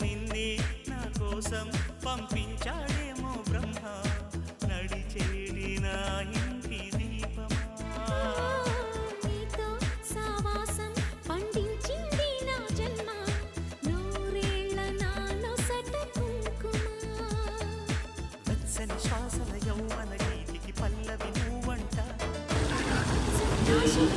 నిన్నే నా కోసం పంపించాడేమో బ్రహ్మ నడిచేడి నా ఇంటి దీపమా నీతో సావాసం పండించింది నా జన్మ నూరేళ్ల నాలో సట కుంకుమ వెచ్చని శ్వాసల యౌవన గీతికి పల్లవి నువ్వంట సంతోషం